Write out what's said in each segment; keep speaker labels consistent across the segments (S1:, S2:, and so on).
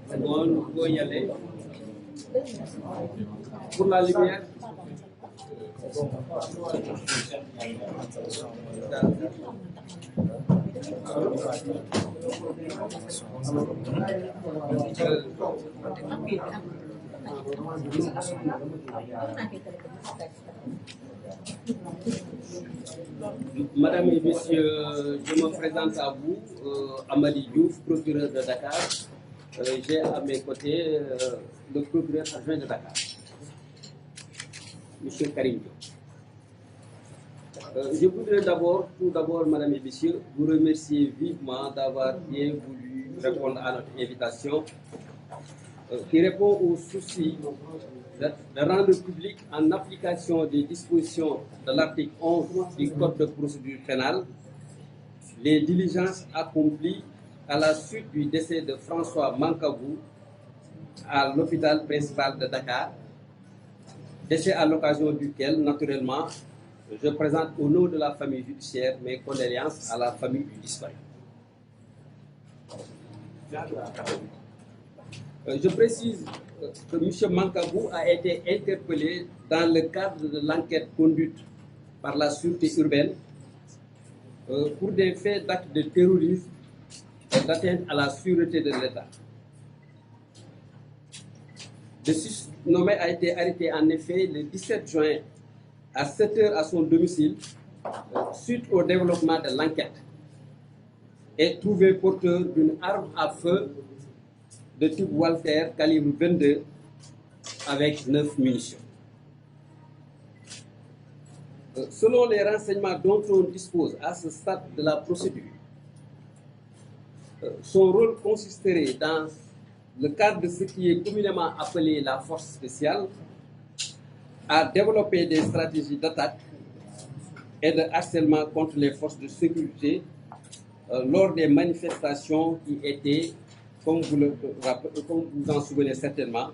S1: C'est bon, vous pouvez y aller. Pour la lumière. Madame et messieurs, je me présente à vous, Amady Diouf, procureur de Dakar. J'ai à mes côtés le procureur adjoint de Dakar, M. Karim Diop. Je voudrais tout d'abord, Madame et Messieurs, vous remercier vivement d'avoir bien voulu répondre à notre invitation qui répond au souci de rendre public, en application des dispositions de l'article 11 du Code de procédure pénale, les diligences accomplies à la suite du décès de François Mancabou à l'hôpital principal de Dakar, décès à l'occasion duquel, naturellement, je présente au nom de la famille judiciaire mes condoléances à la famille du disparu. Je précise que M. Mancabou a été interpellé dans le cadre de l'enquête conduite par la sûreté urbaine pour des faits d'actes de terrorisme et d'atteinte à la sûreté de l'État. Le susnommé a été arrêté en effet le 17 juin à 7 h à son domicile suite au développement de l'enquête et trouvé porteur d'une arme à feu de type Walther calibre 22 avec 9 munitions. Selon les renseignements dont on dispose à ce stade de la procédure, son rôle consisterait dans le cadre de ce qui est communément appelé la force spéciale à développer des stratégies d'attaque et de harcèlement contre les forces de sécurité lors des manifestations qui étaient, comme vous en souvenez certainement,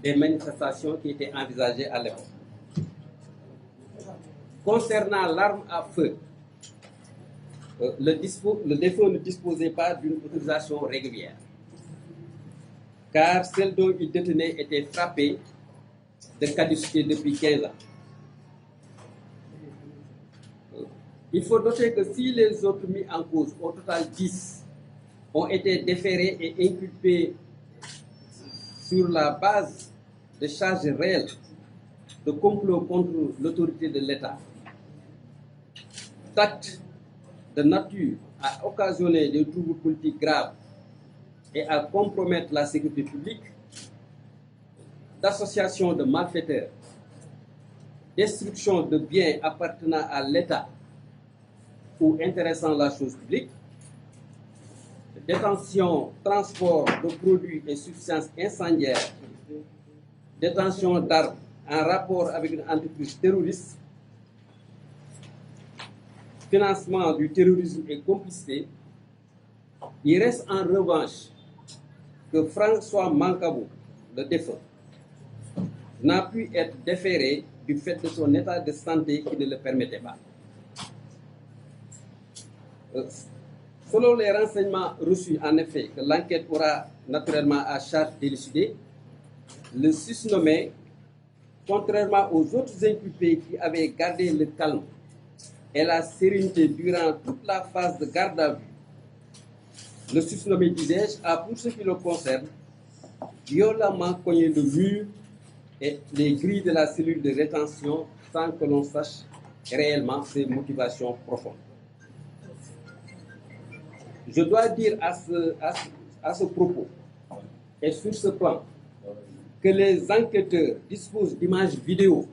S1: des manifestations qui étaient envisagées à l'époque. Concernant l'arme à feu, le défunt ne disposait pas d'une autorisation régulière, car celle dont il détenait était frappée de caducité depuis 15 ans. Il faut noter que si les autres mis en cause, au total 10, ont été déférés et inculpés sur la base de charges réelles de complot contre l'autorité de l'État, d'actes de nature à occasionner des troubles politiques graves et à compromettre la sécurité publique, d'association de malfaiteurs, destruction de biens appartenant à l'État ou intéressant la chose publique, détention, transport de produits et substances incendiaires, détention d'armes en rapport avec une entreprise terroriste, financement du terrorisme et complicité. Il reste en revanche que François Mancabou, le défunt, n'a pu être déféré du fait de son état de santé qui ne le permettait pas. Selon les renseignements reçus, en effet, que l'enquête aura naturellement à charge d'élucider, le susnommé, contrairement aux autres inculpés qui avaient gardé le calme et la sérénité durant toute la phase de garde à vue, le susnommé, disais-je, a, pour ce qui le concerne, violemment cogné le mur et les grilles de la cellule de rétention sans que l'on sache réellement ses motivations profondes. Je dois dire à ce propos et sur ce plan que les enquêteurs disposent d'images vidéo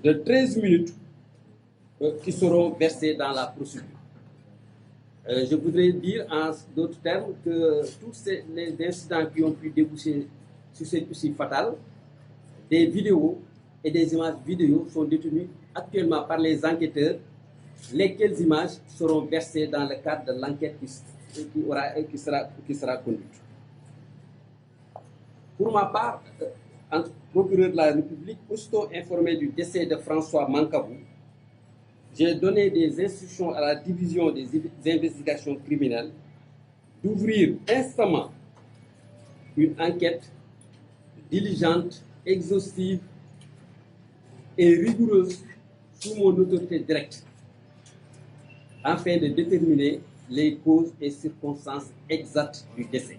S1: de 13 minutes qui seront versées dans la procédure. Je voudrais dire en d'autres termes que tous les incidents qui ont pu déboucher sur cette souci fatale, des vidéos et des images vidéo sont détenues actuellement par les enquêteurs, lesquelles images seront versées dans le cadre de l'enquête qui sera conduite. Pour ma part, procureur de la République, aussitôt informé du décès de François Mancabou, j'ai donné des instructions à la division des investigations criminelles d'ouvrir instamment une enquête diligente, exhaustive et rigoureuse sous mon autorité directe, afin de déterminer les causes et circonstances exactes du décès.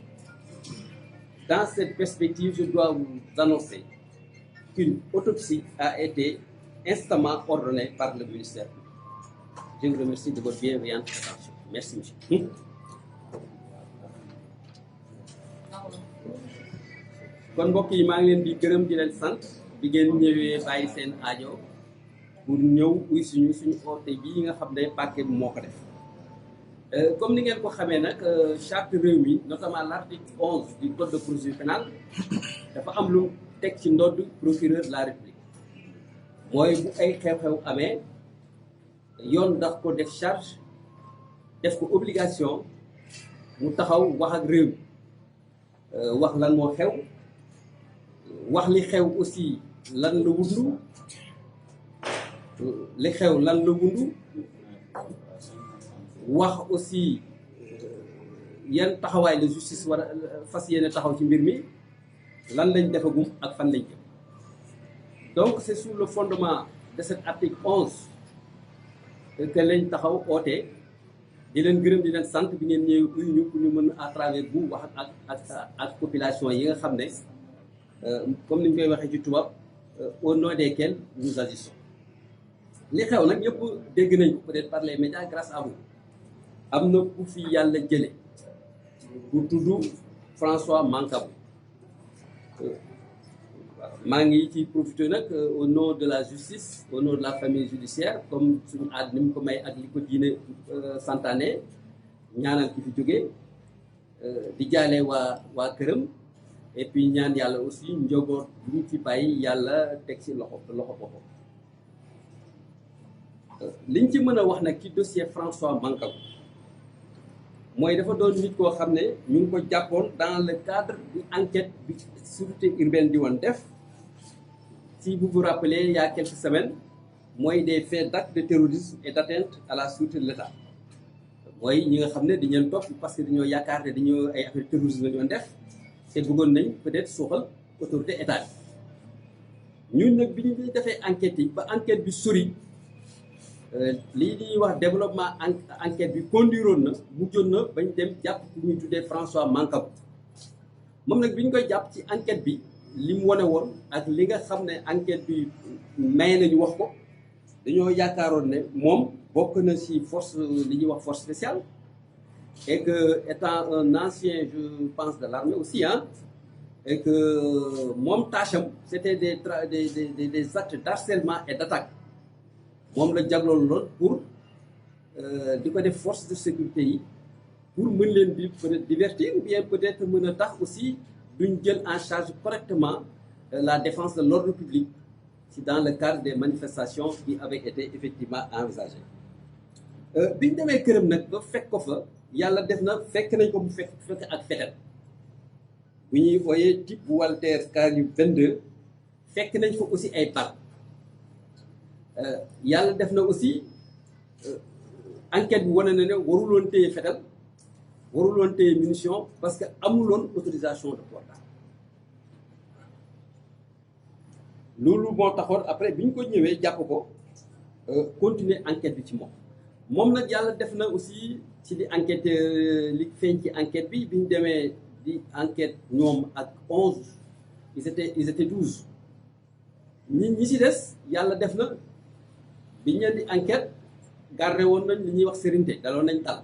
S1: Dans cette perspective, je dois vous annoncer qu'une autopsie a été instamment ordonnée par le ministère. Je vous remercie de votre bienveillante attention. Merci, monsieur. kon mbokk yi maa ngi leen di gërëm di leen sant bi ngeen ñëwee bàyyi seen aajo pour ñëw uy suñu oote bii nga xam ne parquet bi moo ko def. Comme ni ngeen ko xamee nag charte réew mi notamment l'article 11 du code de procédure pénale dafa am lu teg ci ndodd procureur de la République mooy bu ay xew-xew amee yoon daf ko def charge def ko obligation mu taxaw wax ak réew mi wax lan moo xew wax li xew aussi lan la wundu li xew lan la wundu wax aussi yan taxawaay la justice war a fas yéene taxaw ci mbir mi lan lañ defagum ak fan lañ jëm. Donc c'est sur le fondement de cet article 11 que lañ taxaw oote di leen gërëm di leen sant bi ngeen ñëw uyu ñu pour ñu mën à travers vous wax ak population yi nga xam ne comme ni ñu koy waxee ci tubaab au nom desquels nous agissons. Li xew nag ñëpp dégg nañ ko peut-être par les médias grâce à vous. am na ku fi yàlla jële ku tudd François Mancabou maa ngi ci profité nag au nom de la justice au nom de la famille judiciaire comme suñu aad ni mu ko may ak li ko diine santaane ñaanal ki fi jóge di jaale waa këram et puis ñaan yàlla aussi njaboot bu ñu fi bàyyi yàlla teg ci loxo boppam. Liñ ci mën a wax nag ci dossier François Mancabou mooy dafa doon nit koo xam ne ñu ngi ko jàppoon dans le cadre du enquête bi sûreté urbaine di woon def si vous vous rappelez il y a quelques semaines mooy des faits d'actes de terrorisme et d'atteinte à la sûreté de l'État mooy ñi nga xam ne dañu leen topp parce que dañoo yaakaar ne dañoo ay affaire terrorisme la ñu def te bëggoon nañ peut-être suuxal autorité état bi ñun nag bi ñu defee enquête yi ba enquête bi sori lii ñuy wax développement enquête bi conduiroon na mujjoon na bañ dem jàpp ku ñuy tuddee François Mancabou moom nag bi ñu koy jàpp ci enquête bi li mu wane woon ak li nga xam ne enquête bi may nañu wax ko dañoo yaakaaroon ne moom bokk na ci force li ñuy wax force spéciale et que étant un ancien je pense de l'armée aussi et que moom tâche am c'était des actes d'harcèlement et d'attaque moom la jagloon lool pour di ko def force de sécurité yi pour mën leen di peut-être divertir ou bien peut-être mën a tax aussi duñ jël en charge correctement la défense de l'ordre public si dans le cadre des manifestations qui avaient été effectivement envisagées. Bi ñu demee këram nag ba fekk ko fa yàlla def na fekk nañ ko mu fekk ak fetel bu ñuy ooyee type Walter Calibre 22 fekk nañ fa aussi ay balles. Yàlla def na aussi enquête bi wane na ne waruloon téye fetal waruloon téye munition parce que amuloon autorisation de port d'arme loolu moo taxoon après bi ñu ko ñëwee jàpp ko continuer enquête bi ci moom nag yàlla def na aussi ci di enquête li feeñ ci enquête bi ñu demee di enquête ñoom ak 11 ils étaient 12 ñi ci des yàlla def na bi ñu leen di enquête gardé woon nañ li ñuy wax sérénité daloon nañ dal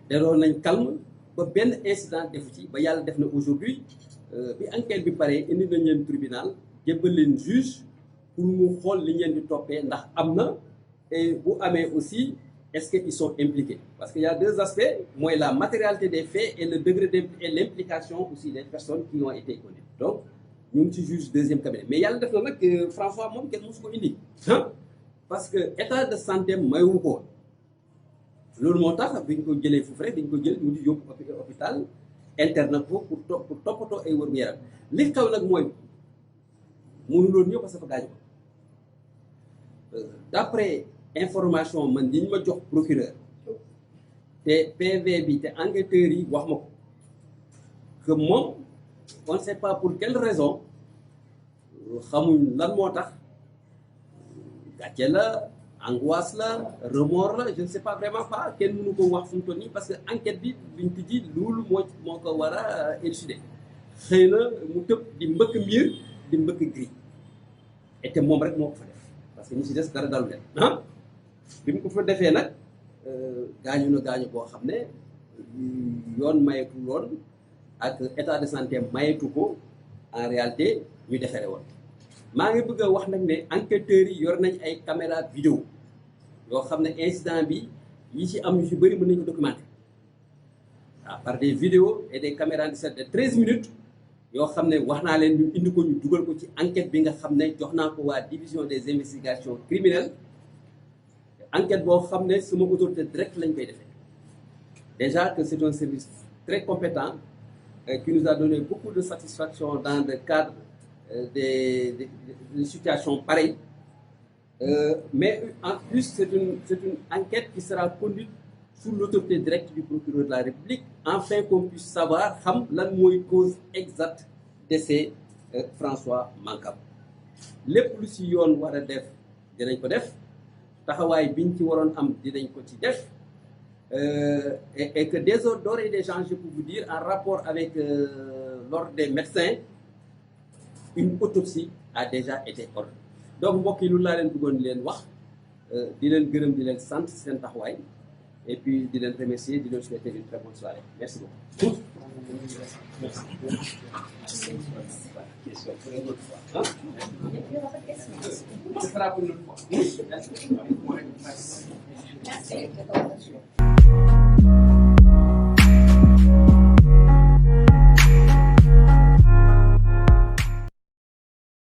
S1: daloon nañ calme ba benn incident defu ci ba yàlla def na aujourd'hui bi enquête bi paree indi nañ leen tribunal jébbal leen juge pour mu xool li ñu leen di toppee ndax am na et bu amee aussi est-ce que ils sont impliqués parce que y a deux aspects mooy la matérialité des faits et le degré et l'implication aussi des personnes qui ont été connues donc ñu ngi ci juge deuxième cabinet mais yàlla def na nag François moom kenn mosu ko indi parce que état de santé mayu ko loolu moo tax bi ñu ko jëlee foofu rek dañ ko jël mu di yóbbu hôpital interne ko pour toppatoo ay wér-gu-yaram li xew nag mooy mënuloon ñëw parce que dafa gaañu d'après information man yi ñu ma jox procureur te PV bi te enquêteurs yi wax ma ko que moom on ne sait pas pour quelle raison xamuñ lan moo tax gàcce la angoisse la remords la je ne sais pas vraiment pas kenn mënu ko wax fu mu toll nii parce que enquête bi biñ tijji loolu moo ko war a élucider xëy na mu tëb di mbëkk miir di mbëkk gris et te moom rek moo ko fa def parce que ñi ci des dara dalu leen bi mu ko fa defee nag gaañu na gaañu boo xam ne yoon mayetu loon ak état de santé mayetu ko en réalité ñu defere woon maa ngi bëgg a wax nag ne enquêteurs yi yor nañ ay caméra vidéo yoo xam ne incident bi yi ci am yu ci bëri mën nañu ko documenter par des vidéos et des caméras de 13 minutes yoo xam ne wax naa leen ñu indi ko ñu dugal ko ci enquête bi nga xam ne jox naa ko waa division des investigations criminelles enquête boo xam ne sama autorité directe lañ koy defee déjà que c'est un service très compétent qui nous a donné beaucoup de satisfaction dans le cadre des situations pareilles mais en plus c'est une enquête qui sera conduite sous l'autorité directe du procureur de la République afin qu'on puisse savoir xam lan mooy cause exacte décès François Mancabou lépp lu ci yoon war a def dinañ ko def taxawaay biñ ci waroon am dinañ ko ci def et que d'ores et déjà je peux vous dire en rapport avec l'ordre des médecins une autopsie a déjà été ordonnée donc mbokk yi lu laa leen bëggoon leen wax di leen gërëm di leen sant seen taxawaay et puis di leen remercier di leen souhaiter une très bonne soirée merci beaucoup. Merci. Question pour une autre fois. Hein? Ce sera pour une autre fois. Merci.